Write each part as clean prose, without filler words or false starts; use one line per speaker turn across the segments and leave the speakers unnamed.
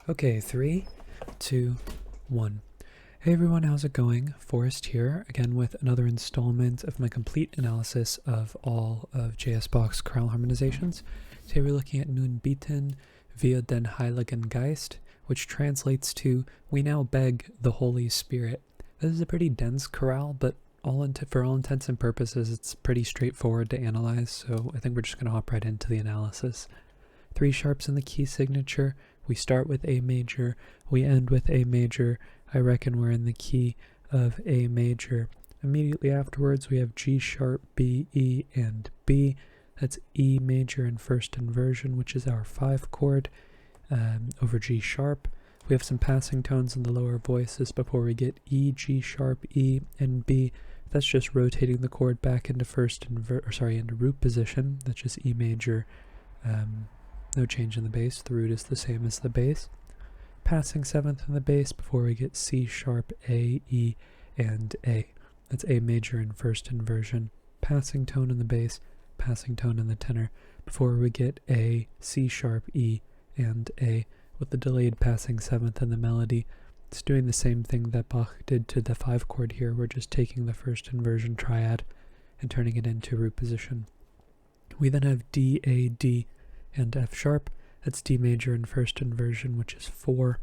Okay, 3, 2, 1. Hey everyone, how's it going? Forrest here, again with another installment of my complete analysis of all of JS Bach's chorale harmonizations. Today we're looking at Nun bitten wir den Heiligen Geist, which translates to, we now beg the Holy Spirit. This is a pretty dense chorale, but for all intents and purposes, it's pretty straightforward to analyze, so I think we're just going to hop right into the analysis. 3 sharps in the key signature. We start with A major, we end with A major. I reckon we're in the key of A major. Immediately afterwards we have G sharp, B, E, and B. That's E major in first inversion, which is our 5 chord, over G sharp. We have some passing tones in the lower voices before we get E, G sharp, E, and B. That's just rotating the chord back into into root position. That's just E major. No change in the bass. The root is the same as the bass. Passing 7th in the bass before we get C sharp, A, E, and A. That's A major in first inversion. Passing tone in the bass, passing tone in the tenor before we get A, C sharp, E, and A, with the delayed passing 7th in the melody. It's doing the same thing that Bach did to the 5 chord here. We're just taking the first inversion triad and turning it into root position. We then have D, A, D, and F sharp. That's D major in first inversion, which is 4.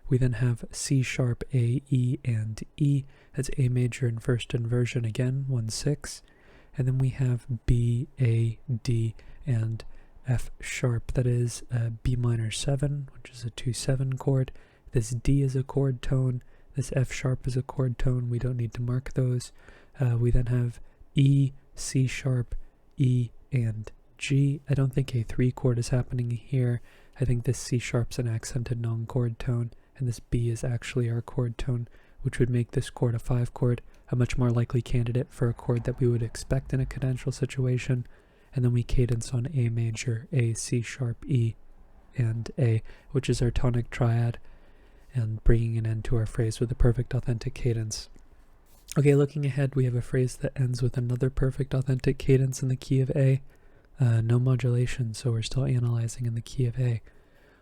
We then have C sharp, A, E, and E. That's A major in first inversion again, 1-6. And then we have B, A, D, and F sharp. That is B minor 7, which is a 2-7 chord. This D is a chord tone. This F sharp is a chord tone. We don't need to mark those. We then have E, C sharp, E, and G. I don't think a 3 chord is happening here. I think this C sharp's an accented non-chord tone, and this B is actually our chord tone, which would make this chord a 5 chord, a much more likely candidate for a chord that we would expect in a cadential situation. And then we cadence on A major, A, C sharp, E, and A, which is our tonic triad, and bringing an end to our phrase with a perfect authentic cadence. Okay, looking ahead, we have a phrase that ends with another perfect authentic cadence in the key of A. No modulation, so we're still analyzing in the key of A.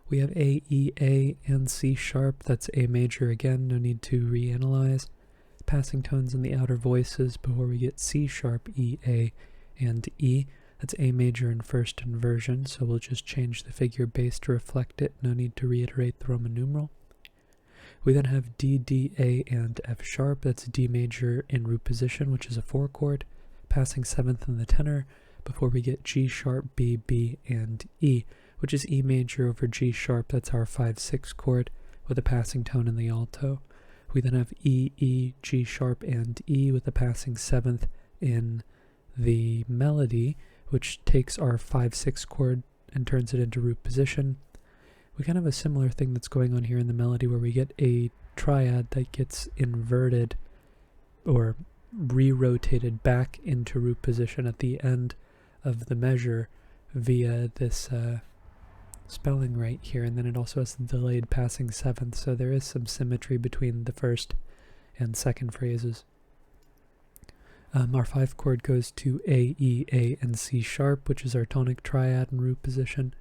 We have A, E, A, and C sharp. That's A major again, no need to reanalyze. Passing tones in the outer voices before we get C sharp, E, A, and E. That's A major in first inversion, so we'll just change the figure bass to reflect it. No need to reiterate the Roman numeral. We then have D, D, A, and F sharp. That's D major in root position, which is a 4 chord. Passing 7th in the tenor before we get G sharp, B, B, and E, which is E major over G sharp. That's our 5-6 chord with a passing tone in the alto. We then have E, E, G sharp, and E with a passing 7th in the melody, which takes our 5-6 chord and turns it into root position. We kind of have a similar thing that's going on here in the melody where we get a triad that gets inverted or re-rotated back into root position at the end of the measure via this spelling right here, and then it also has the delayed passing 7th, so there is some symmetry between the first and second phrases. Our 5 chord goes to A, E, A, and C sharp, which is our tonic triad in root position.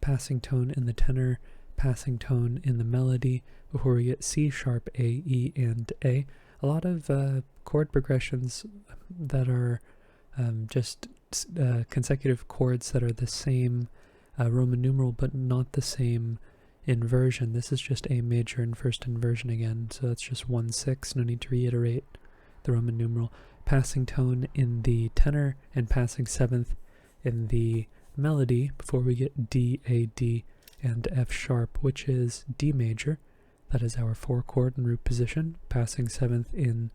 Passing tone in the tenor, passing tone in the melody before we get C sharp, A, E, and A. A lot of chord progressions that are just consecutive chords that are the same Roman numeral but not the same inversion. This is just A major in first inversion again, so that's just 1-6. No need to reiterate the Roman numeral. Passing tone in the tenor and passing 7th in the melody before we get D, A, D, and F sharp, which is D major. That is our 4 chord in root position. Passing 7th in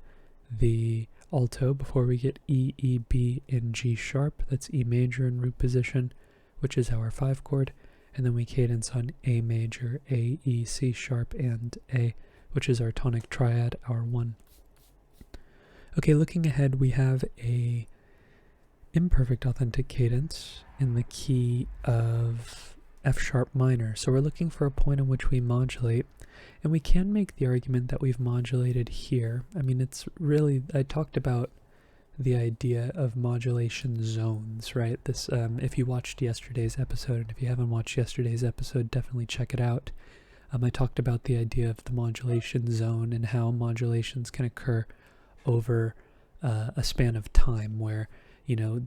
the alto before we get E, E, B in G sharp. That's E major in root position, which is our 5 chord. And then we cadence on A major, A, E, C sharp, and A, which is our tonic triad, our 1. Okay, looking ahead, we have a imperfect authentic cadence in the key of F sharp minor. So we're looking for a point in which we modulate, and we can make the argument that we've modulated here. I mean, it's really, I talked about the idea of modulation zones, right? This, if you watched yesterday's episode, and if you haven't watched yesterday's episode, definitely check it out. I talked about the idea of the modulation zone and how modulations can occur over a span of time where, you know,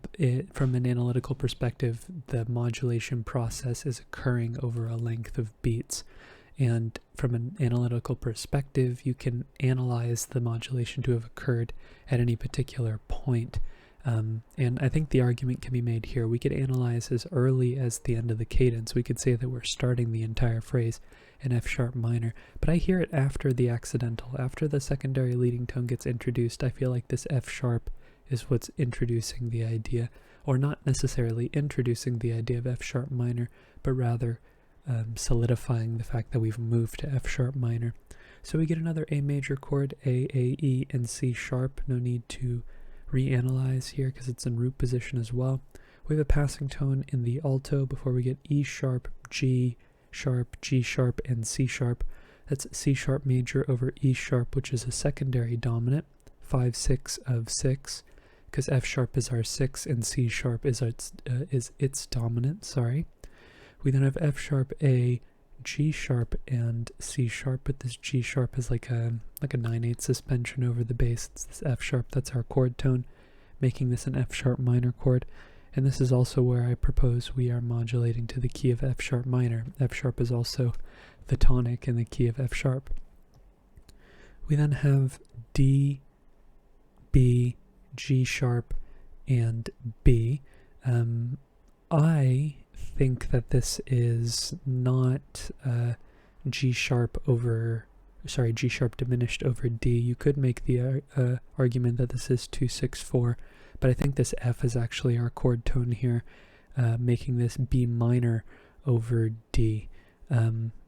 from an analytical perspective, the modulation process is occurring over a length of beats. And from an analytical perspective, you can analyze the modulation to have occurred at any particular point. And I think the argument can be made here. We could analyze as early as the end of the cadence. We could say that we're starting the entire phrase in F sharp minor, but I hear it after the accidental. After the secondary leading tone gets introduced, I feel like this F sharp is what's introducing the idea, or not necessarily introducing the idea of F sharp minor, but rather solidifying the fact that we've moved to F sharp minor. So we get another A major chord, A, E, and C sharp. No need to reanalyze here because it's in root position as well. We have a passing tone in the alto before we get E sharp, G sharp, G sharp, and C sharp. That's C sharp major over E sharp, which is a secondary dominant, 5/6 of 6, because F sharp is our 6 and C sharp is its dominant, sorry. We then have F sharp, A, G sharp, and C sharp, but this G sharp is like a 9/8 suspension over the bass. It's this F sharp, that's our chord tone, making this an F sharp minor chord. And this is also where I propose we are modulating to the key of F sharp minor. F sharp is also the tonic in the key of F sharp. We then have D, B, G sharp, and B. I think that this is not G sharp diminished over D. You could make the argument that this is 2/6/4, but I think this F is actually our chord tone here, making this B minor over D,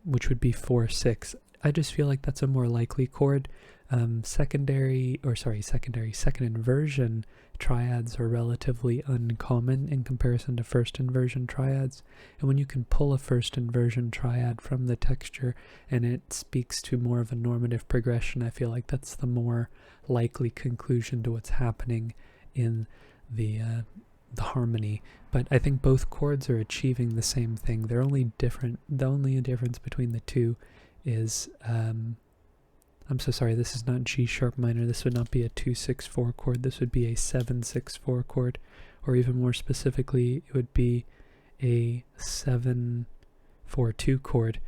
which would be 4/6. I just feel like that's a more likely chord. Second inversion triads are relatively uncommon in comparison to first inversion triads, and when you can pull a first inversion triad from the texture and it speaks to more of a normative progression, I feel like that's the more likely conclusion to what's happening in the harmony. But I think both chords are achieving the same thing. They're only different. The only difference between the two is I'm so sorry, this is not G sharp minor. This would not be a 2/6/4 chord. This would be a 7/6/4 chord, or even more specifically, it would be a 7/4/2 chord,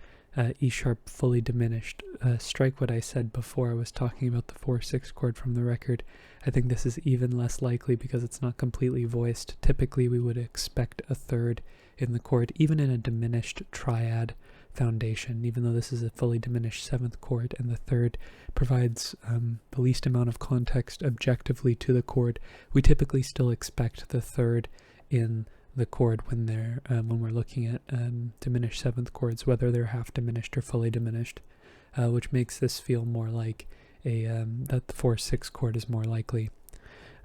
E sharp fully diminished. Strike what I said before. I was talking about the 4/6 chord from the record. I think this is even less likely because it's not completely voiced. Typically, we would expect a third in the chord, even in a diminished triad foundation, even though this is a fully diminished 7th chord and the third provides the least amount of context objectively to the chord. We typically still expect the third in the chord when we're looking at diminished 7th chords, whether they're half diminished or fully diminished, which makes this feel more like that the 4/6 chord is more likely.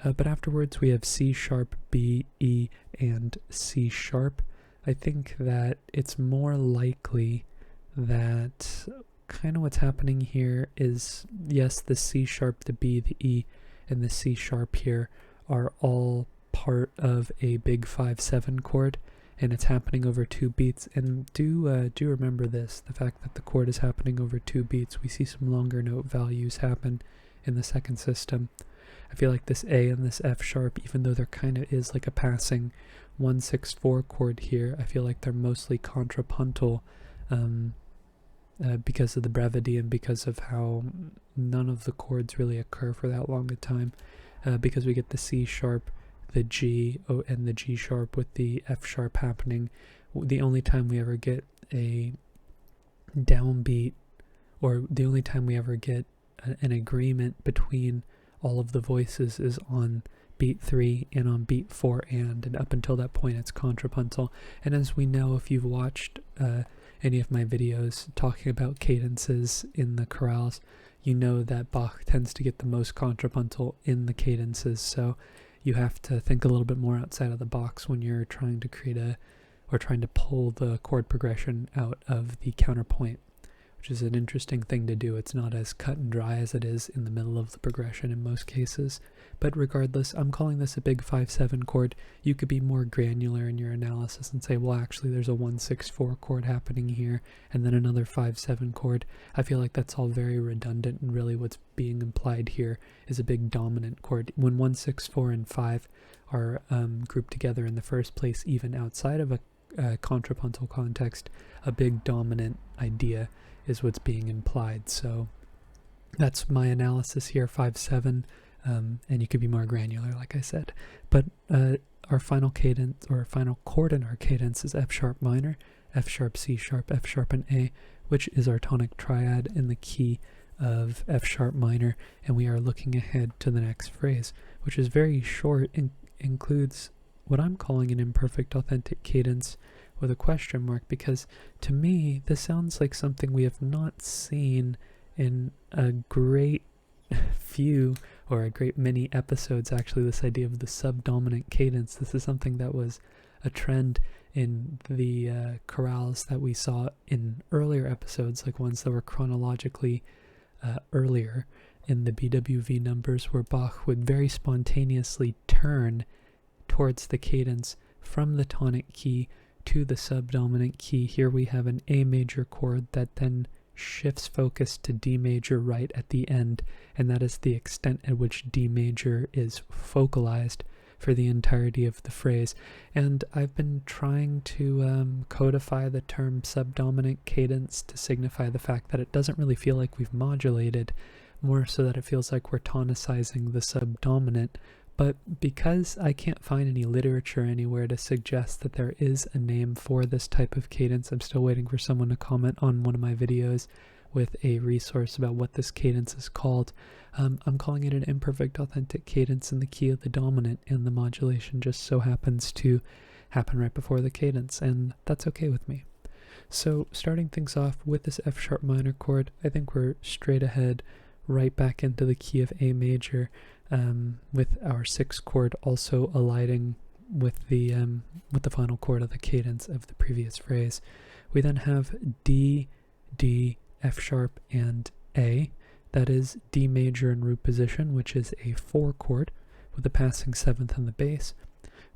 But afterwards we have C sharp, B, E, and C sharp. I think that it's more likely that kind of what's happening here is, yes, the C sharp, the B, the E, and the C sharp here are all part of a big 5/7 chord, and it's happening over 2 beats. And do remember this, the fact that the chord is happening over 2 beats. We see some longer note values happen in the second system. I feel like this A and this F sharp, even though there kind of is like a passing 1/6/4 chord here, I feel like they're mostly contrapuntal because of the brevity and because of how none of the chords really occur for that long a time, because we get the C sharp, the G, and the G sharp with the F sharp happening. The only time we ever get a downbeat, or the only time we ever get an agreement between all of the voices is on beat 3 and on beat 4, and up until that point it's contrapuntal. And as we know, if you've watched any of my videos talking about cadences in the chorales, you know that Bach tends to get the most contrapuntal in the cadences, so you have to think a little bit more outside of the box when you're trying to create or trying to pull the chord progression out of the counterpoint, which is an interesting thing to do. It's not as cut and dry as it is in the middle of the progression in most cases. But regardless, I'm calling this a big 5-7 chord. You could be more granular in your analysis and say, well, actually, there's a 1-6-4 chord happening here, and then another 5-7 chord. I feel like that's all very redundant, and really what's being implied here is a big dominant chord. When 1, 6, 4, and 5 are grouped together in the first place, even outside of a contrapuntal context, a big dominant idea is what's being implied. So that's my analysis here, 5-7, and you could be more granular, like I said. But our final cadence, or final chord in our cadence, is F sharp minor, F sharp, C sharp, F sharp, and A, which is our tonic triad in the key of F sharp minor, and we are looking ahead to the next phrase, which is very short and includes what I'm calling an imperfect authentic cadence with a question mark, because to me this sounds like something we have not seen in a great few, or a great many episodes actually, this idea of the subdominant cadence. This is something that was a trend in the chorales that we saw in earlier episodes, like ones that were chronologically earlier in the BWV numbers, where Bach would very spontaneously turn towards the cadence from the tonic key to the subdominant key. Here we have an A major chord that then shifts focus to D major right at the end, and that is the extent at which D major is focalized for the entirety of the phrase. And I've been trying to codify the term subdominant cadence to signify the fact that it doesn't really feel like we've modulated, more so that it feels like we're tonicizing the subdominant. But because I can't find any literature anywhere to suggest that there is a name for this type of cadence, I'm still waiting for someone to comment on one of my videos with a resource about what this cadence is called. I'm calling it an imperfect authentic cadence in the key of the dominant, and the modulation just so happens to happen right before the cadence, and that's okay with me. So starting things off with this F sharp minor chord, I think we're straight ahead right back into the key of A major, with our 6th chord also aligning with the final chord of the cadence of the previous phrase. We then have D, D, F sharp, and A. That is D major in root position, which is a 4 chord with a passing 7th in the bass.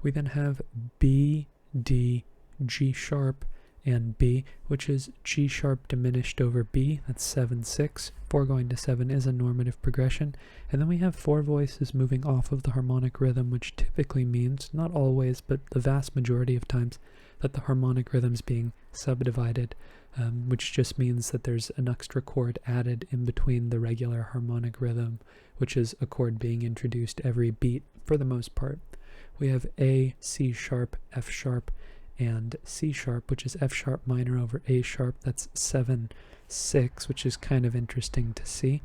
We then have B, D, G sharp, and B, which is G sharp diminished over B. That's 7-6. 4 going to 7 is a normative progression. And then we have 4 voices moving off of the harmonic rhythm, which typically means, not always, but the vast majority of times, that the harmonic rhythm's being subdivided, which just means that there's an extra chord added in between the regular harmonic rhythm, which is a chord being introduced every beat for the most part. We have A, C sharp, F sharp, and C sharp, which is F sharp minor over A sharp. That's 7-6, which is kind of interesting to see.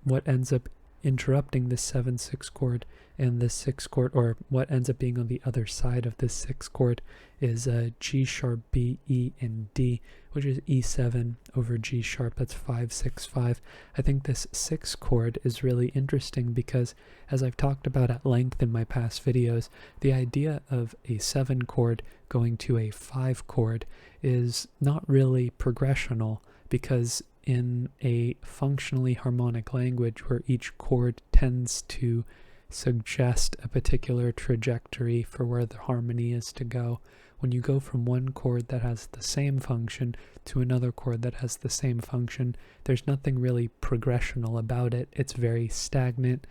What ends up interrupting this 7-6 chord and this 6 chord, or what ends up being on the other side of this 6 chord, is G sharp, B, E, and D, which is E7 over G sharp. That's 5-6-5. I think this 6 chord is really interesting because, as I've talked about at length in my past videos, the idea of a 7 chord going to a 5 chord is not really progressional, because in a functionally harmonic language where each chord tends to suggest a particular trajectory for where the harmony is to go, when you go from one chord that has the same function to another chord that has the same function, there's nothing really progressional about it. It's very stagnant,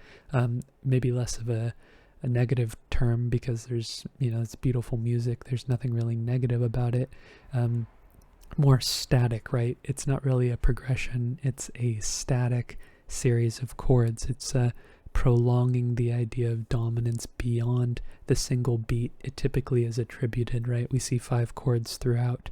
maybe less of a negative term, because there's, it's beautiful music. There's nothing really negative about it. More static, right? It's not really a progression. It's a static series of chords. It's prolonging the idea of dominance beyond the single beat it typically is attributed, right? We see 5 chords throughout,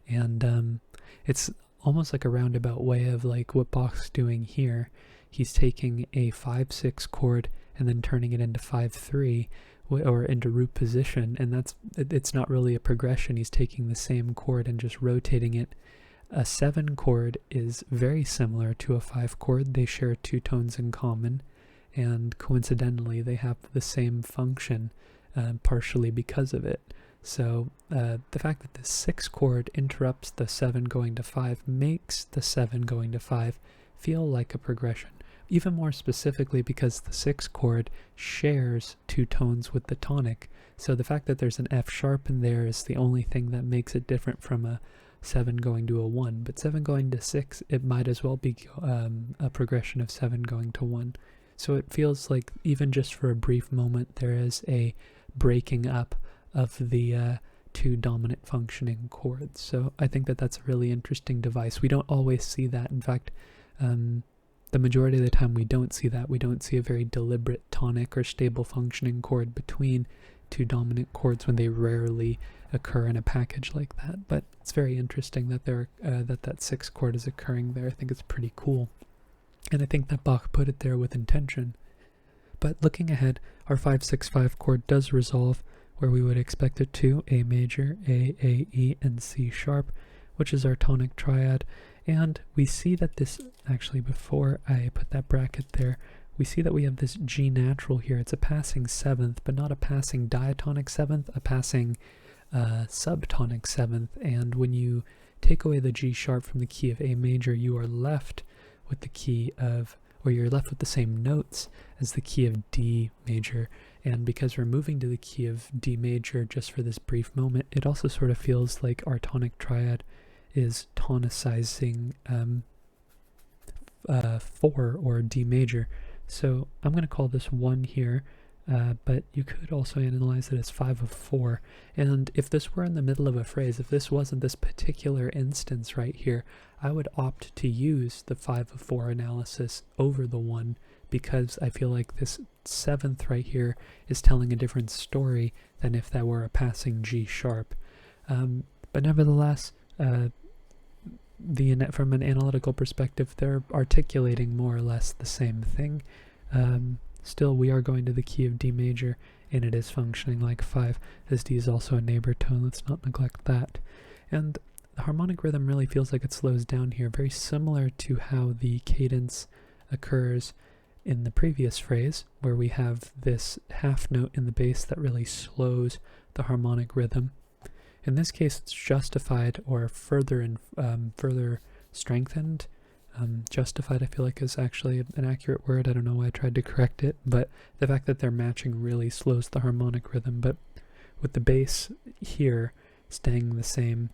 and it's almost like a roundabout way of like what Bach's doing here. He's taking a 5-6 chord and then turning it into 5-3, or into root position, and it's not really a progression. He's taking the same chord and just rotating it. A 7 chord is very similar to a 5 chord. They share 2 tones in common, and coincidentally they have the same function, partially because of it. So the fact that the 6 chord interrupts the 7 going to 5 makes the 7 going to 5 feel like a progression. Even more specifically because the 6 chord shares 2 tones with the tonic. So the fact that there's an F sharp in there is the only thing that makes it different from a 7 going to a 1. But 7 going to 6, it might as well be a progression of 7 going to 1. So it feels like even just for a brief moment there is a breaking up of the 2 dominant functioning chords. So I think that that's a really interesting device. We don't always see that. In fact, the majority of the time we don't see that. We don't see a very deliberate tonic or stable functioning chord between 2 dominant chords when they rarely occur in a package like that. But it's very interesting that that 6 chord is occurring there. I think it's pretty cool. And I think that Bach put it there with intention. But looking ahead, our 5-6-5 chord does resolve where we would expect it to: A major, A, E, and C sharp, which is our tonic triad. And we see that this, actually before I put that bracket there, we see that we have this G natural here. It's a passing 7th, but not a passing diatonic 7th, a passing subtonic 7th. And when you take away the G sharp from the key of A major, you are left with the key of, or you're left with the same notes as the key of D major. And because we're moving to the key of D major just for this brief moment, it also sort of feels like our tonic triad is tonicizing 4 or D major. So I'm going to call this 1 here, but you could also analyze it as 5 of 4. And if this were in the middle of a phrase, if this wasn't this particular instance right here, I would opt to use the 5 of 4 analysis over the 1, because I feel like this 7th right here is telling a different story than if that were a passing G sharp. But nevertheless, from an analytical perspective, they're articulating more or less the same thing. Still, we are going to the key of D major, and it is functioning like 5, as D is also a neighbor tone. Let's not neglect that. And the harmonic rhythm really feels like it slows down here, very similar to how the cadence occurs in the previous phrase, where we have this half note in the bass that really slows the harmonic rhythm. In this case, it's justified or further strengthened. Justified, I feel like, is actually an accurate word. I don't know why I tried to correct it, but the fact that they're matching really slows the harmonic rhythm. But with the bass here staying the same,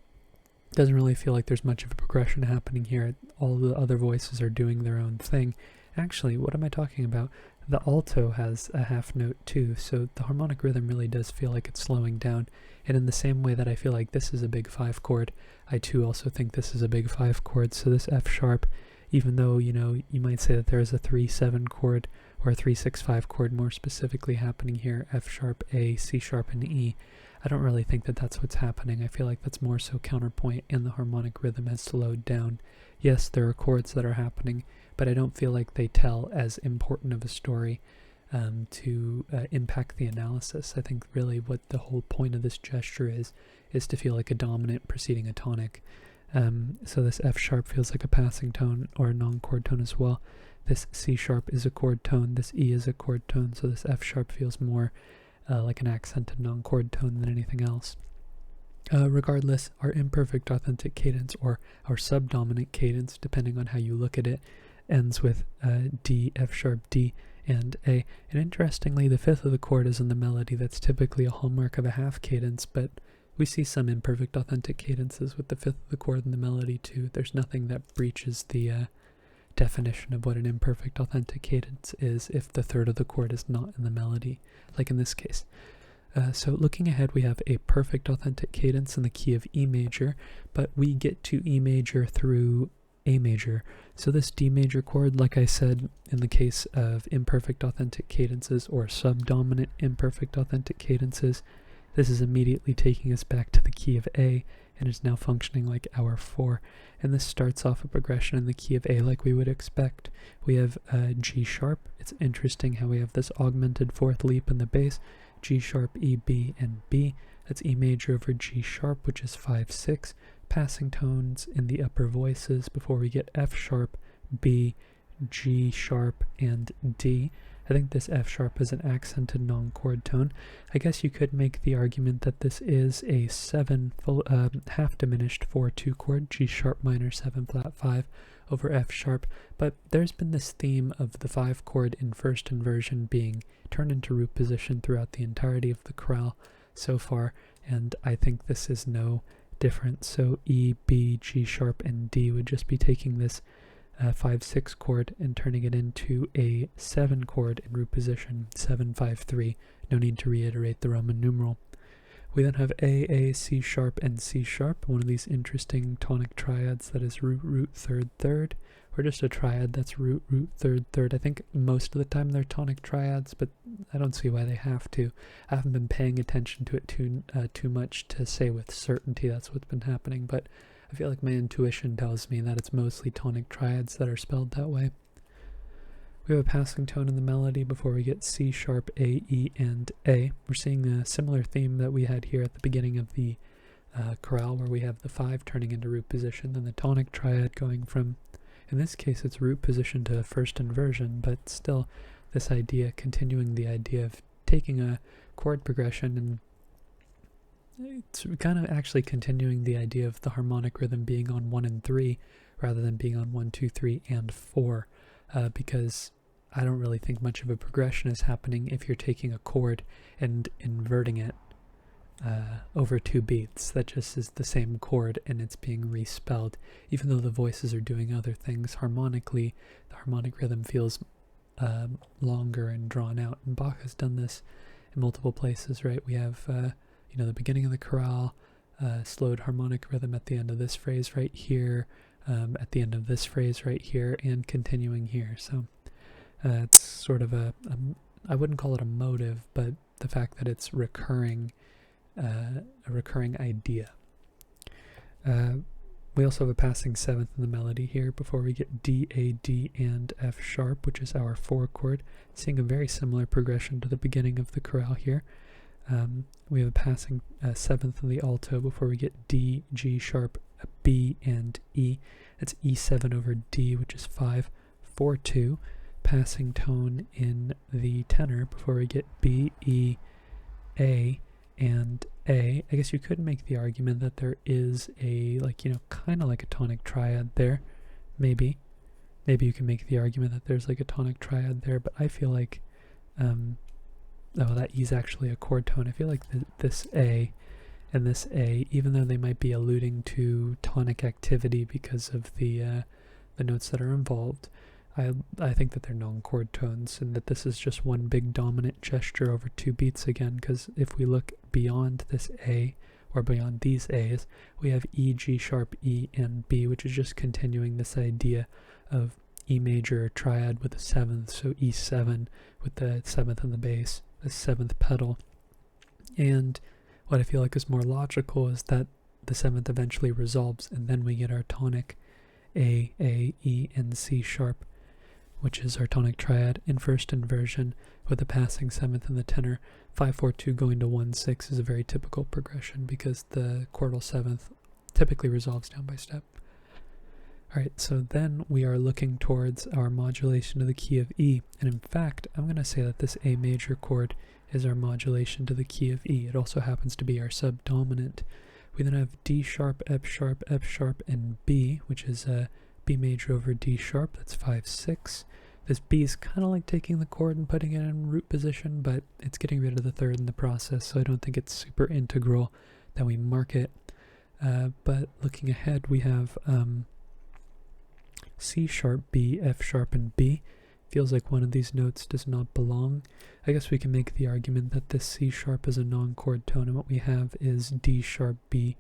doesn't really feel like there's much of a progression happening here. All the other voices are doing their own thing. Actually, what am I talking about? The alto has a half note too, so the harmonic rhythm really does feel like it's slowing down. And in the same way that I feel like this is a big 5 chord, I too also think this is a big 5 chord. So this F sharp, even though, you know, you might say that there is a 3-7 chord or a 3-6-5 chord more specifically happening here, F sharp, A, C sharp, and E, I don't really think that that's what's happening. I feel like that's more so counterpoint, and the harmonic rhythm has slowed down. Yes, there are chords that are happening, but I don't feel like they tell as important of a story to impact the analysis. I think really what the whole point of this gesture is to feel like a dominant preceding a tonic. So this F sharp feels like a passing tone or a non-chord tone as well. This C sharp is a chord tone, this E is a chord tone, so this F sharp feels more like an accented non-chord tone than anything else. Regardless, our imperfect authentic cadence, or our subdominant cadence, depending on how you look at it, ends with D, F sharp, D, and A. And interestingly, the 5th of the chord is in the melody. That's typically a hallmark of a half cadence, but we see some imperfect authentic cadences with the 5th of the chord in the melody too. There's nothing that breaches the definition of what an imperfect authentic cadence is if the 3rd of the chord is not in the melody, like in this case. So looking ahead, we have a perfect authentic cadence in the key of E major, but we get to E major through A major. So this D major chord, like I said, in the case of imperfect authentic cadences or subdominant imperfect authentic cadences, this is immediately taking us back to the key of A, and is now functioning like our 4. And this starts off a progression in the key of A like we would expect. We have G sharp. It's interesting how we have this augmented 4th leap in the bass. G sharp, E, B, and B. That's E major over G sharp, which is 5-6. Passing tones in the upper voices before we get F sharp, B, G sharp, and D. I think this F sharp is an accented non-chord tone. I guess you could make the argument that this is a 7 half diminished 4/2 chord, G sharp minor 7 flat 5 over F sharp, but there's been this theme of the 5 chord in first inversion being turned into root position throughout the entirety of the chorale so far, and I think this is no different. So E, B, G sharp, and D would just be taking this 5/6 chord and turning it into a 7 chord in root position, 7/5/3. No need to reiterate the Roman numeral. We then have A, C sharp, and C sharp, one of these interesting tonic triads that is root, root, third, third, or just a triad that's root, root, third, third. I think most of the time they're tonic triads, but I don't see why they have to. I haven't been paying attention to it too much to say with certainty that's what's been happening, but I feel like my intuition tells me that it's mostly tonic triads that are spelled that way. We have a passing tone in the melody before we get C sharp, A, E, and A. We're seeing a similar theme that we had here at the beginning of the chorale, where we have the 5 turning into root position, then the tonic triad going from, in this case it's root position to first inversion, but still this idea, continuing the idea of taking a chord progression, and it's kind of actually continuing the idea of the harmonic rhythm being on 1 and 3 rather than being on 1, 2, 3, and 4. Because I don't really think much of a progression is happening if you're taking a chord and inverting it over 2 beats. That just is the same chord and it's being respelled. Even though the voices are doing other things harmonically, the harmonic rhythm feels longer and drawn out. And Bach has done this in multiple places, right? We have the beginning of the chorale, slowed harmonic rhythm at the end of this phrase right here, at the end of this phrase right here, and continuing here. So it's sort of I wouldn't call it a motive, but the fact that it's recurring, a recurring idea. We also have a passing 7th in the melody here before we get D, A, D, and F sharp, which is our 4 chord, seeing a very similar progression to the beginning of the chorale here. We have a passing 7th in the alto before we get D, G sharp, B, and E. It's E7 over D, which is 5/4/2. Passing tone in the tenor before we get B, E, A, and A. I guess you could make the argument that there is a, kind of like a tonic triad there. Maybe you can make the argument that there's like a tonic triad there, but I feel like, that E is actually a chord tone. I feel like this A and this A, even though they might be alluding to tonic activity because of the notes that are involved, I think that they're non-chord tones, and that this is just one big dominant gesture over 2 beats again, because if we look beyond this A, or beyond these A's, we have E, G sharp, E, and B, which is just continuing this idea of E major triad with the 7th, so E7 with the 7th in the bass, the 7th pedal. And what I feel like is more logical is that the 7th eventually resolves, and then we get our tonic A, E, and C sharp, which is our tonic triad in first inversion with the passing 7th in the tenor. 5/4/2 going to 1/6 is a very typical progression because the chordal 7th typically resolves down by step. Alright, so then we are looking towards our modulation to the key of E, and in fact, I'm going to say that this A major chord is our modulation to the key of E. It also happens to be our subdominant. We then have D sharp, F sharp, F sharp, and B, which is a B major over D sharp. That's 5/6. This B is kind of like taking the chord and putting it in root position, but it's getting rid of the 3rd in the process, so I don't think it's super integral that we mark it. But looking ahead, we have C sharp, B, F sharp, and B. Feels like one of these notes does not belong. I guess we can make the argument that this C sharp is a non-chord tone, and what we have is D sharp, B,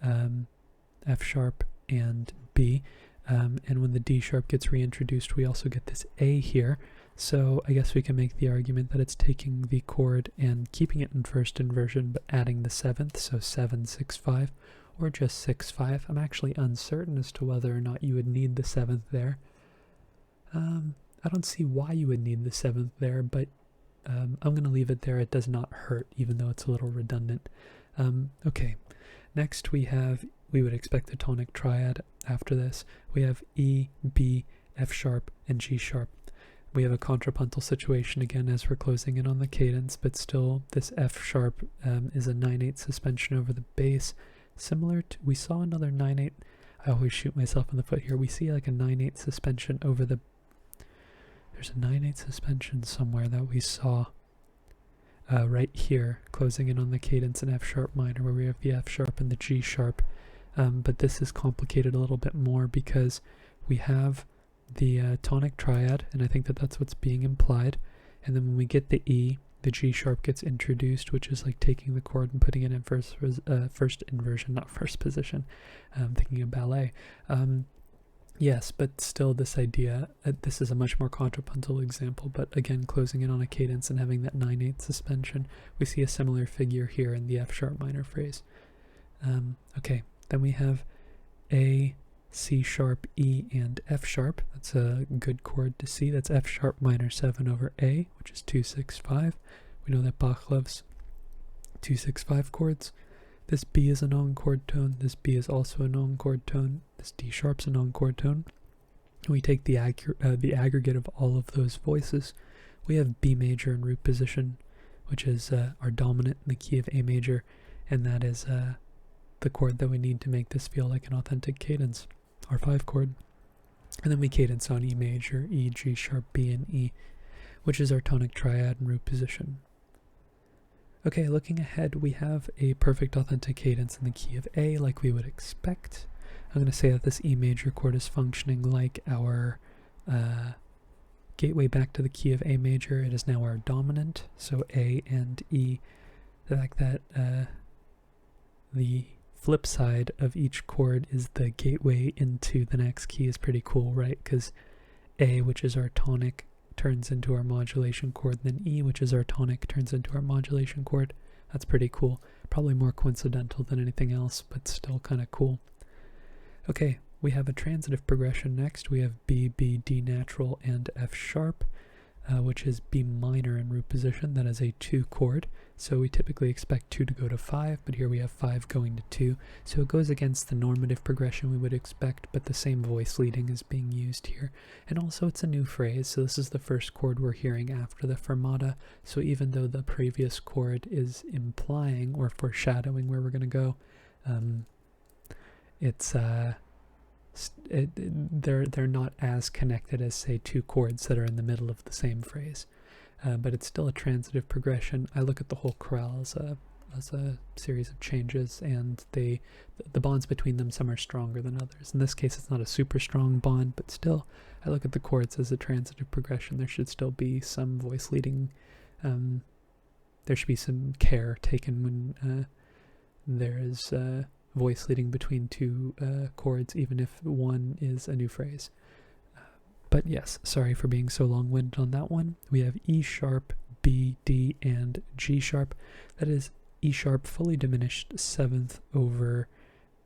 F sharp, and B. And when the D sharp gets reintroduced, we also get this A here. So I guess we can make the argument that it's taking the chord and keeping it in first inversion, but adding the 7th, so 7/6/5, or just 6/5. I'm actually uncertain as to whether or not you would need the 7th there. I don't see why you would need the 7th there, but I'm going to leave it there. It does not hurt, even though it's a little redundant. Okay, next we would expect the tonic triad after this. We have E, B, F sharp, and G sharp. we have a contrapuntal situation again as we're closing in on the cadence, but still this F sharp is a 9/8 suspension over the bass, similar to, we saw another 9/8, I always shoot myself in the foot here, we see like a 9/8 suspension over the, there's a 9/8 suspension somewhere that we saw right here, closing in on the cadence in F sharp minor, where we have the F sharp and the G sharp, but this is complicated a little bit more because we have the tonic triad, and I think that that's what's being implied, and then when we get the E, the G sharp gets introduced, which is like taking the chord and putting it in first inversion, not first position. Thinking of ballet. Yes, but still this idea, this is a much more contrapuntal example, but again, closing in on a cadence and having that 9/8 suspension, we see a similar figure here in the F sharp minor phrase. Okay, then we have A, C sharp, E, and F sharp. That's a good chord to see. That's F sharp minor 7 over A, which is 2-6-5. We know that Bach loves 2-6-5 chords. This B is a non-chord tone. This B is also a non-chord tone. This D sharp's a non-chord tone. We take the aggregate of all of those voices. We have B major in root position, which is our dominant in the key of A major, and that is the chord that we need to make this feel like an authentic cadence, our 5 chord. And then we cadence on E major, E, G sharp, B, and E, which is our tonic triad in root position. Okay, looking ahead, we have a perfect authentic cadence in the key of A, like we would expect. I'm going to say that this E major chord is functioning like our gateway back to the key of A major. It is now our dominant, so A and E. The fact that the flip side of each chord is the gateway into the next key is pretty cool, right? Because A, which is our tonic, turns into our modulation chord, then E, which is our tonic, turns into our modulation chord. That's pretty cool. Probably more coincidental than anything else, but still kind of cool. Okay, we have a transitive progression next. We have B, B, D natural, and F sharp, which is B minor in root position. That is a 2 chord, so we typically expect 2 to go to 5, but here we have 5 going to 2, so it goes against the normative progression we would expect, but the same voice leading is being used here. And also it's a new phrase, so this is the first chord we're hearing after the fermata, so even though the previous chord is implying or foreshadowing where we're going to go, they're not as connected as, say, 2 chords that are in the middle of the same phrase. But it's still a transitive progression. I look at the whole chorale as a series of changes, and the bonds between them, some are stronger than others. In this case, it's not a super strong bond, but still, I look at the chords as a transitive progression. There should still be some voice leading. There should be some care taken when there is voice leading between 2 chords, even if one is a new phrase. But yes, sorry for being so long-winded on that one. We have E sharp, B, D, and G sharp. That is E sharp fully diminished 7th over,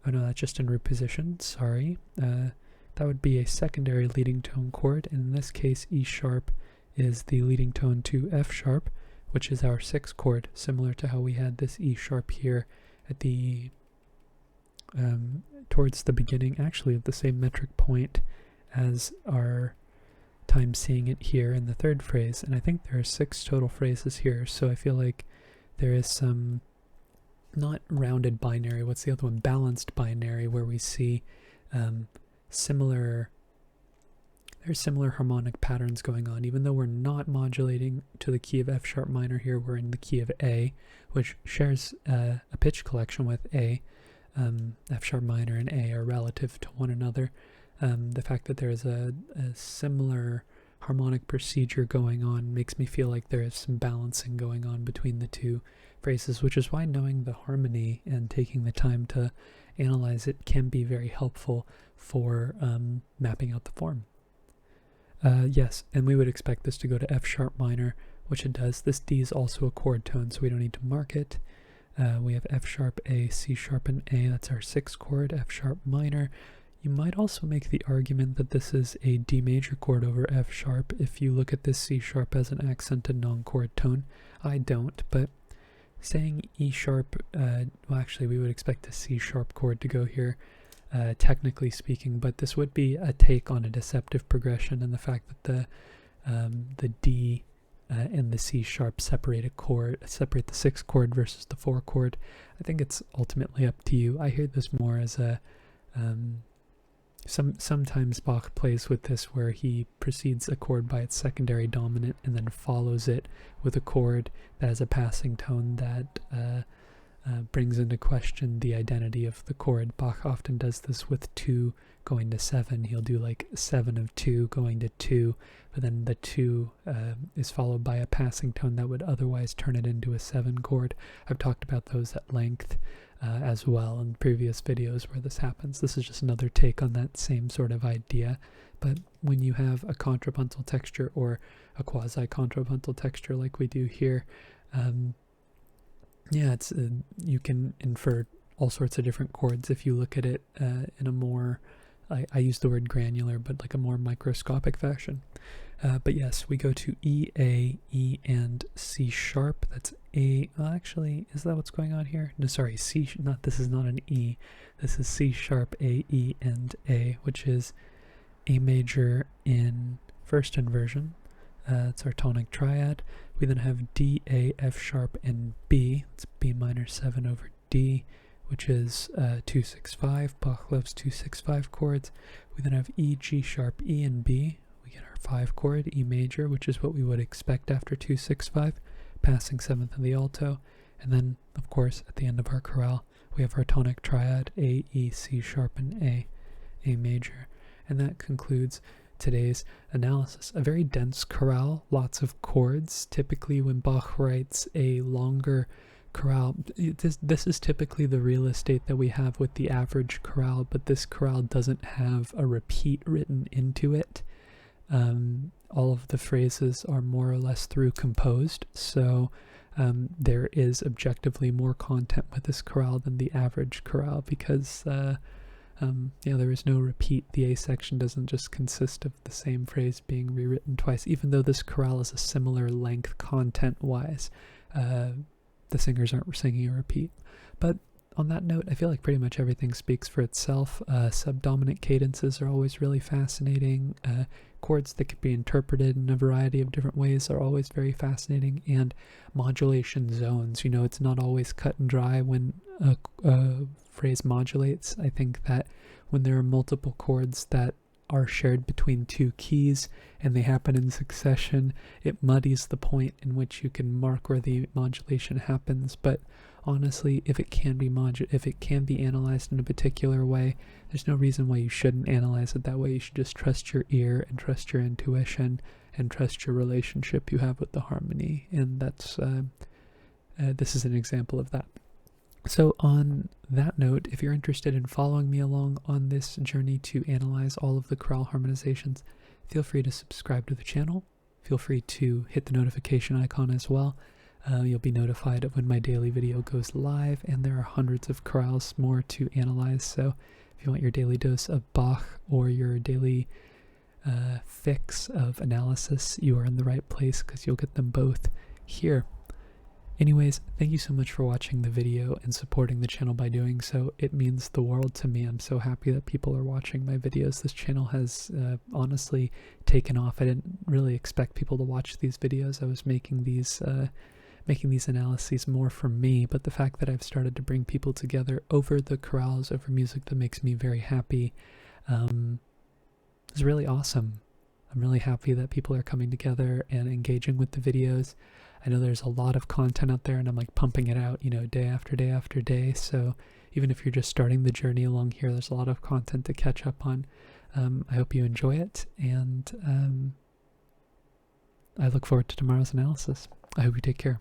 oh no, that's just in root position, sorry. That would be a secondary leading tone chord, and in this case E sharp is the leading tone to F sharp, which is our 6th chord, similar to how we had this E sharp here at the towards the beginning, actually, of the same metric point as our time seeing it here in the 3rd phrase. And I think there are 6 total phrases here, so I feel like there is some not rounded binary, what's the other one, balanced binary, where we see similar harmonic patterns going on. Even though we're not modulating to the key of F sharp minor here, we're in the key of A, which shares a pitch collection with A. F sharp minor and A are relative to one another. The fact that there is a similar harmonic procedure going on makes me feel like there is some balancing going on between the 2 phrases, which is why knowing the harmony and taking the time to analyze it can be very helpful for mapping out the form. Yes, and we would expect this to go to F sharp minor, which it does. This D is also a chord tone, so we don't need to mark it. We have F sharp, A, C sharp, and A. That's our 6th chord, F sharp minor. You might also make the argument that this is a D major chord over F sharp if you look at this C sharp as an accented non-chord tone. I don't, but saying E sharp, well, actually we would expect a C sharp chord to go here, technically speaking, but this would be a take on a deceptive progression and the fact that the D and the C sharp separate separate the 6th chord versus the 4 chord. I think it's ultimately up to you. I hear this more as a sometimes Bach plays with this where he precedes a chord by its secondary dominant and then follows it with a chord that has a passing tone that brings into question the identity of the chord. Bach often does this with 2 going to 7. He'll do like 7 of 2 going to 2, but then the 2 is followed by a passing tone that would otherwise turn it into a 7 chord. I've talked about those at length as well in previous videos where this happens. This is just another take on that same sort of idea. But when you have a contrapuntal texture or a quasi-contrapuntal texture like we do here, yeah, it's you can infer all sorts of different chords if you look at it in a more, I use the word granular, but like a more microscopic fashion. But yes, we go to E, A, E, and C sharp. That's A. Well, actually, is that what's going on here? No, sorry, C. This is not an E. This is C sharp, A, E, and A, which is A major in first inversion. It's our tonic triad. We then have D, A, F sharp, and B. It's B minor 7 over D, which is 2-6-5. Bach loves 2-6-5 chords. We then have E, G sharp, E, and B. We get our 5 chord, E major, which is what we would expect after 2-6-5, passing 7th in the alto. And then, of course, at the end of our chorale, we have our tonic triad, A, E, C sharp, and A major. And that concludes today's analysis. A very dense chorale, lots of chords. Typically when Bach writes a longer chorale, this is typically the real estate that we have with the average chorale, but this chorale doesn't have a repeat written into it. All of the phrases are more or less through composed, so there is objectively more content with this chorale than the average chorale because there is no repeat. The A section doesn't just consist of the same phrase being rewritten twice, even though this chorale is a similar length content-wise. The singers aren't singing a repeat. But on that note, I feel like pretty much everything speaks for itself. Subdominant cadences are always really fascinating. Chords that can be interpreted in a variety of different ways are always very fascinating. And modulation zones, it's not always cut and dry when a phrase modulates. I think that when there are multiple chords that are shared between 2 keys and they happen in succession, it muddies the point in which you can mark where the modulation happens. But honestly, if it can be analyzed in a particular way, there's no reason why you shouldn't analyze it that way. You should just trust your ear and trust your intuition and trust your relationship you have with the harmony. And that's this is an example of that. So on that note, if you're interested in following me along on this journey to analyze all of the chorale harmonizations, feel free to subscribe to the channel. Feel free to hit the notification icon as well. You'll be notified of when my daily video goes live, and there are hundreds of chorales more to analyze. So if you want your daily dose of Bach or your daily fix of analysis, you are in the right place because you'll get them both here. Anyways, thank you so much for watching the video and supporting the channel by doing so. It means the world to me. I'm so happy that people are watching my videos. This channel has honestly taken off. I didn't really expect people to watch these videos. I was making these analyses more for me, but the fact that I've started to bring people together over the chorales, over music that makes me very happy, is really awesome. I'm really happy that people are coming together and engaging with the videos. I know there's a lot of content out there and I'm like pumping it out, day after day after day. So even if you're just starting the journey along here, there's a lot of content to catch up on. I hope you enjoy it, and I look forward to tomorrow's analysis. I hope you take care.